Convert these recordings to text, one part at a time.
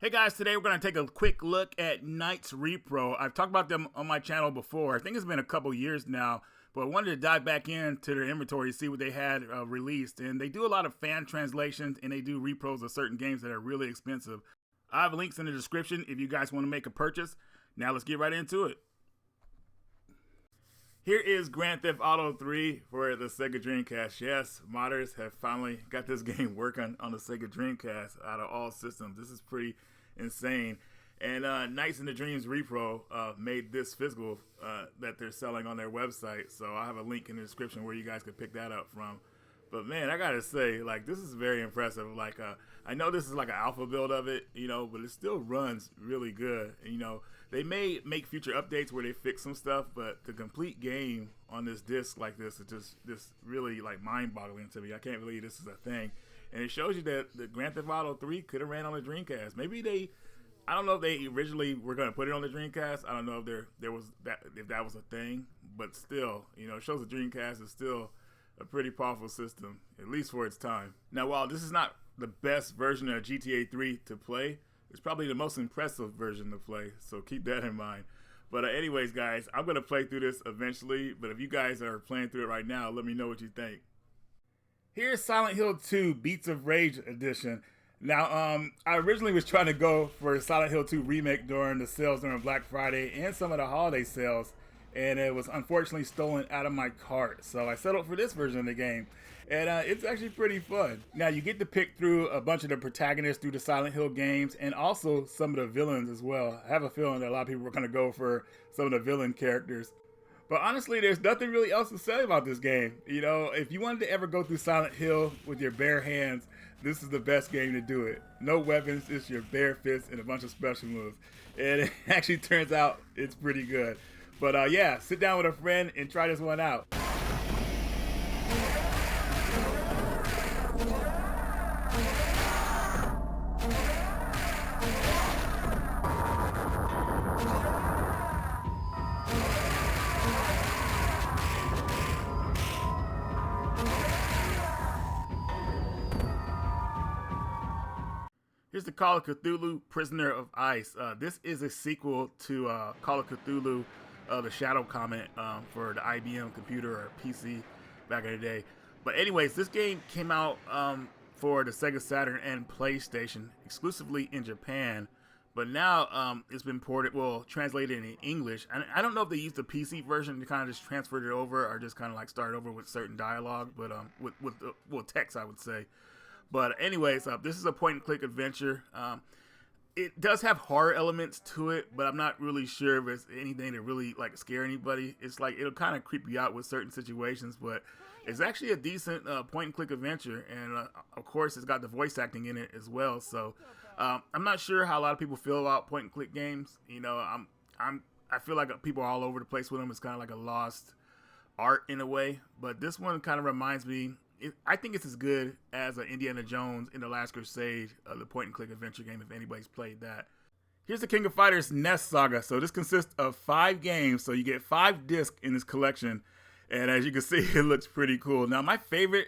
Hey guys, today we're going to take a quick look at Knight's Repro. I've talked about them on my channel before. I think it's been a couple years now, but I wanted to dive back into their inventory to see what they had released. And they do a lot of fan translations, and they do repros of certain games that are really expensive. I have links in the description if you guys want to make a purchase. Now let's get right into it. Here is Grand Theft Auto 3 for the Sega Dreamcast. Yes, modders have finally got this game working on the Sega Dreamcast out of all systems. This is pretty insane. And Nights in the Dreams Repro made this physical that they're selling on their website. So I'll have a link in the description where you guys could pick that up from. But man, I gotta say, like, this is very impressive. Like, I know this is like an alpha build of it, you know, but it still runs really good. And, you know, they may make future updates where they fix some stuff, but the complete game on this disc like this is just really like mind-boggling to me. I can't believe this is a thing. And it shows you that the Grand Theft Auto 3 could have ran on the Dreamcast. Maybe I don't know if they originally were going to put it on the Dreamcast. I don't know if that was a thing, but still, you know, it shows the Dreamcast is still a pretty powerful system, at least for its time. Now, while this is not the best version of GTA 3 to play, it's probably the most impressive version to play, so keep that in mind. But anyways, guys, I'm going to play through this eventually, but if you guys are playing through it right now, let me know what you think. Here's Silent Hill 2 Beats of Rage edition. Now, I originally was trying to go for Silent Hill 2 Remake during the sales during Black Friday and some of the holiday sales, and it was unfortunately stolen out of my cart. So I settled for this version of the game, and it's actually pretty fun. Now, you get to pick through a bunch of the protagonists through the Silent Hill games and also some of the villains as well. I have a feeling that a lot of people were going to go for some of the villain characters. But honestly, there's nothing really else to say about this game. You know, if you wanted to ever go through Silent Hill with your bare hands, this is the best game to do it. No weapons, it's your bare fists and a bunch of special moves. And it actually turns out it's pretty good. But yeah, sit down with a friend and try this one out. Here's the Call of Cthulhu Prisoner of Ice. This is a sequel to Call of Cthulhu, the Shadow Comet for the IBM computer or PC back in the day. But anyways, this game came out for the Sega Saturn and PlayStation exclusively in Japan. But now it's been ported, well, translated in English. And I don't know if they used the PC version to kind of just transfer it over or just kind of like start over with certain dialogue, but with text, I would say. But anyways, this is a point-and-click adventure. It does have horror elements to it, but I'm not really sure if it's anything to really like scare anybody. It's like it'll kind of creep you out with certain situations, but it's actually a decent point-and-click adventure, and of course, it's got the voice acting in it as well. So I'm not sure how a lot of people feel about point-and-click games. You know, I feel like people are all over the place with them. It's kind of like a lost art in a way, but this one kind of reminds me. I think it's as good as Indiana Jones in the Last Crusade, the point-and-click adventure game, if anybody's played that. Here's the King of Fighters Nest Saga. So this consists of 5 games, so you get 5 discs in this collection. And as you can see, it looks pretty cool. Now, my favorite,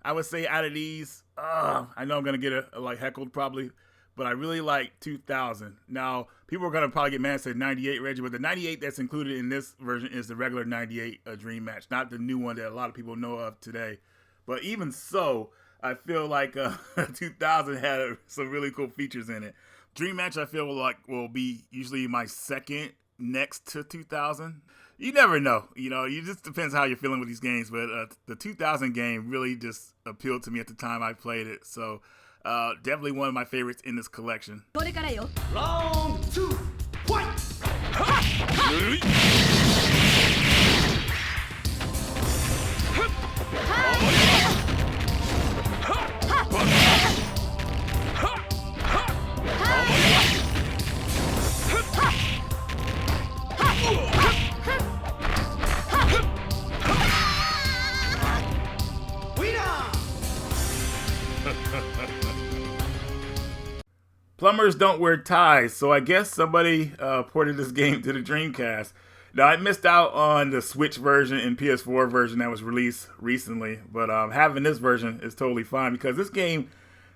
I would say out of these, I know I'm going to get like heckled probably, but I really like 2000. Now, people are going to probably get mad and say 98, Reggie, but the 98 that's included in this version is the regular 98 Dream Match, not the new one that a lot of people know of today. But even so, I feel like 2000 had some really cool features in it. Dream Match, I feel like will be usually my second next to 2000. You never know, you know. It just depends how you're feeling with these games. But the 2000 game really just appealed to me at the time I played it. So definitely one of my favorites in this collection. Round 2, fight! Plumbers Don't Wear Ties. So I guess somebody ported this game to the Dreamcast. Now, I missed out on the Switch version and PS4 version that was released recently, but having this version is totally fine because this game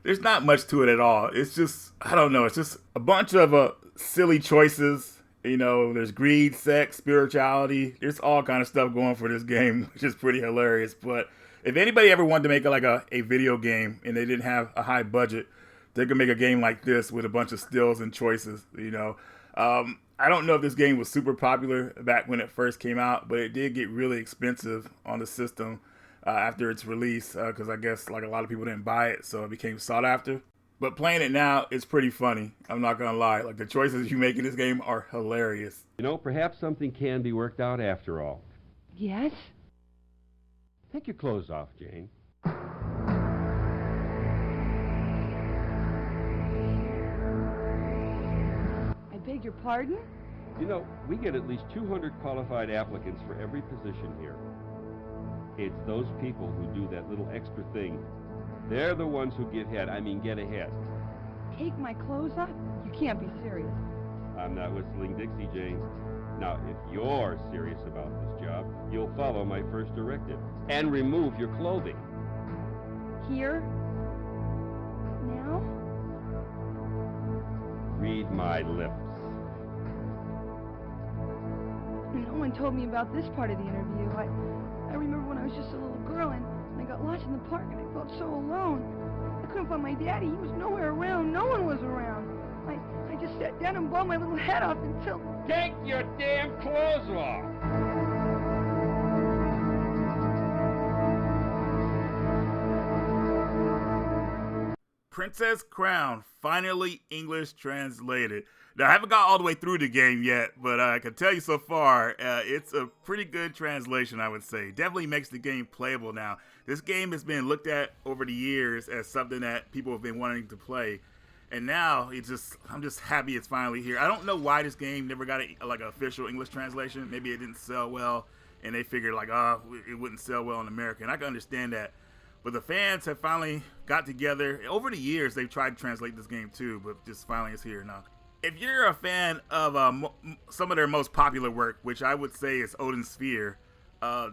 There's not much to it at all. It's just, I don't know, it's just a bunch of silly choices. You know, there's greed, sex, spirituality. There's all kind of stuff going for this game, which is pretty hilarious. But if anybody ever wanted to make a video game and they didn't have a high budget, they could make a game like this with a bunch of stills and choices, you know. I don't know if this game was super popular back when it first came out, but it did get really expensive on the system after its release, because I guess like a lot of people didn't buy it, so it became sought after. But playing it now, it's pretty funny. I'm not gonna lie. Like, the choices you make in this game are hilarious. You know, perhaps something can be worked out after all. Yes? Take your clothes off, Jane. I beg your pardon? You know, we get at least 200 qualified applicants for every position here. It's those people who do that little extra thing. They're the ones who get ahead. Take my clothes off? You can't be serious. I'm not whistling Dixie, Jane. Now, if you're serious about this job, you'll follow my first directive and remove your clothing. Here? Now? Read my lips. No one told me about this part of the interview. I remember when I was just a little girl and I got lost in the park and I felt so alone. I couldn't find my daddy. He was nowhere around. No one was around. I just sat down and blew my little head off until... Take your damn clothes off! Princess Crown, finally English translated. Now, I haven't got all the way through the game yet, but I can tell you so far, it's a pretty good translation, I would say. Definitely makes the game playable now. This game has been looked at over the years as something that people have been wanting to play. And now, I'm just happy it's finally here. I don't know why this game never got an official English translation. Maybe it didn't sell well, and they figured it wouldn't sell well in America. And I can understand that. But the fans have finally got together. Over the years, they've tried to translate this game too, but just finally it's here now. If you're a fan of some of their most popular work, which I would say is Odin's Sphere,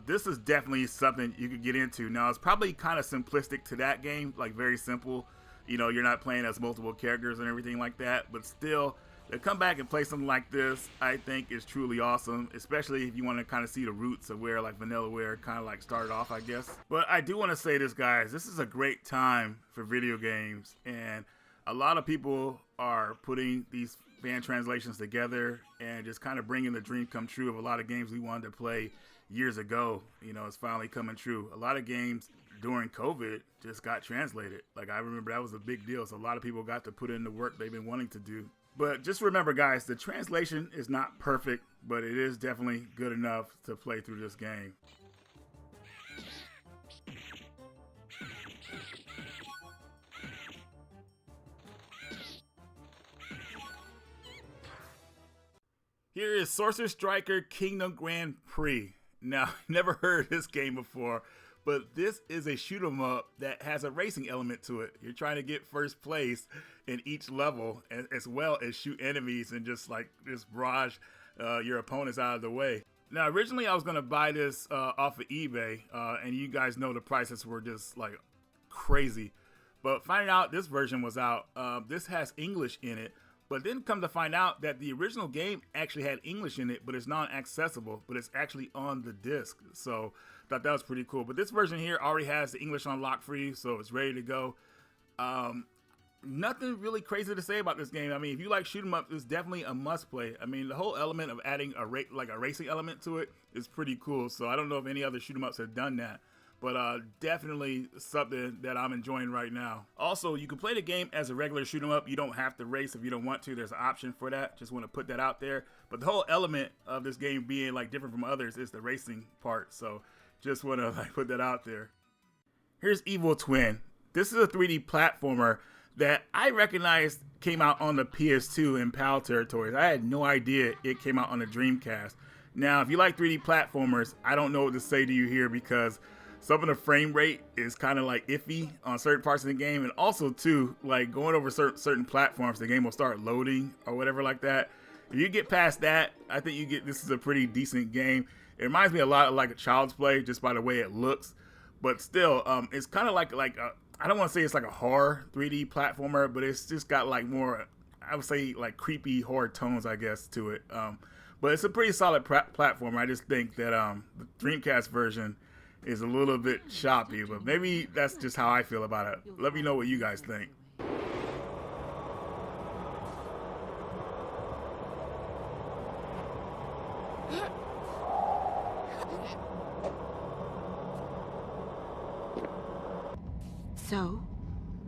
this is definitely something you could get into. Now, it's probably kind of simplistic to that game, like very simple. You know, you're not playing as multiple characters and everything like that, but still, to come back and play something like this, I think is truly awesome, especially if you want to kind of see the roots of where like Vanillaware kind of like started off, I guess. But I do want to say this, guys, this is a great time for video games, and a lot of people are putting these fan translations together and just kind of bringing the dream come true of a lot of games we wanted to play years ago. You know, it's finally coming true. A lot of games during COVID just got translated. Like, I remember that was a big deal. So a lot of people got to put in the work they've been wanting to do. But just remember, guys, the translation is not perfect, but it is definitely good enough to play through this game. Here is Sorcer Striker Kingdom Grand Prix. Now, never heard this game before, but this is a shoot 'em up that has a racing element to it. You're trying to get first place in each level, as well as shoot enemies and just barrage your opponents out of the way. Now, originally I was gonna buy this off of eBay, and you guys know the prices were just like crazy. But finding out this version was out, this has English in it. But then come to find out that the original game actually had English in it, but it's non-accessible, but it's actually on the disc. So I thought that was pretty cool. But this version here already has the English unlocked for you, so it's ready to go. Nothing really crazy to say about this game. I mean, if you like shoot 'em up, it's definitely a must play. I mean, the whole element of adding a racing element to it is pretty cool. So I don't know if any other shoot 'em ups have done that. But definitely something that I'm enjoying right now. Also, you can play the game as a regular shoot 'em up. You don't have to race if you don't want to. There's an option for that. Just want to put that out there. But the whole element of this game being like different from others is the racing part. So just want to put that out there. Here's Evil Twin. This is a 3D platformer that I recognized came out on the PS2 in PAL territories. I had no idea it came out on the Dreamcast. Now, if you like 3D platformers, I don't know what to say to you here because some of the frame rate is kind of like iffy on certain parts of the game, and also too, like going over certain platforms, the game will start loading or whatever like that. If you get past that, I think this is a pretty decent game. It reminds me a lot of like a Child's Play just by the way it looks, but still, it's kind of like I don't want to say it's like a horror 3D platformer, but it's just got like more, I would say like creepy horror tones, I guess, to it. But it's a pretty solid platformer. I just think that the Dreamcast version is a little bit choppy, but maybe that's just how I feel about it. Let me know what you guys think.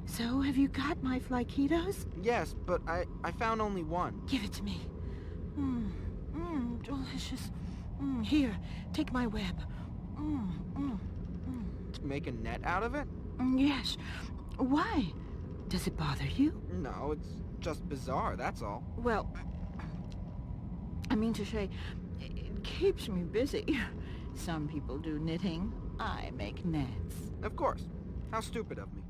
So have you got my flyquitos? Yes, but I found only one. Give it to me. Delicious. Here, take my web. To make a net out of it? Yes. Why? Does it bother you? No, it's just bizarre, that's all. Well, I mean to say, it keeps me busy. Some people do knitting. I make nets. Of course. How stupid of me.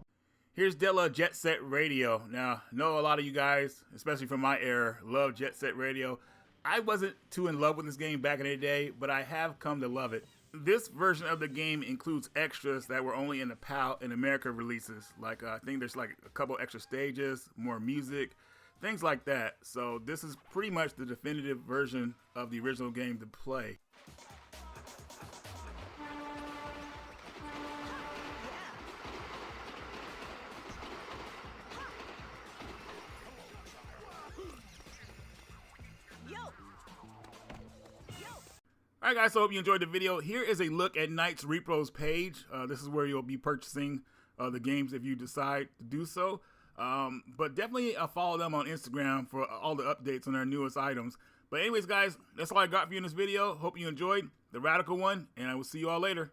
Here's Della Jet Set Radio. Now, I know a lot of you guys, especially from my era, love Jet Set Radio. I wasn't too in love with this game back in the day, but I have come to love it. This version of the game includes extras that were only in the PAL in America releases. Like, I think there's like a couple extra stages, more music, things like that. So this is pretty much the definitive version of the original game to play. Alright guys, so hope you enjoyed the video. Here is a look at Knight's Repro's page. This is where you'll be purchasing the games if you decide to do so. But definitely follow them on Instagram for all the updates on their newest items. But anyways guys, that's all I got for you in this video. Hope you enjoyed the radical one, and I will see you all later.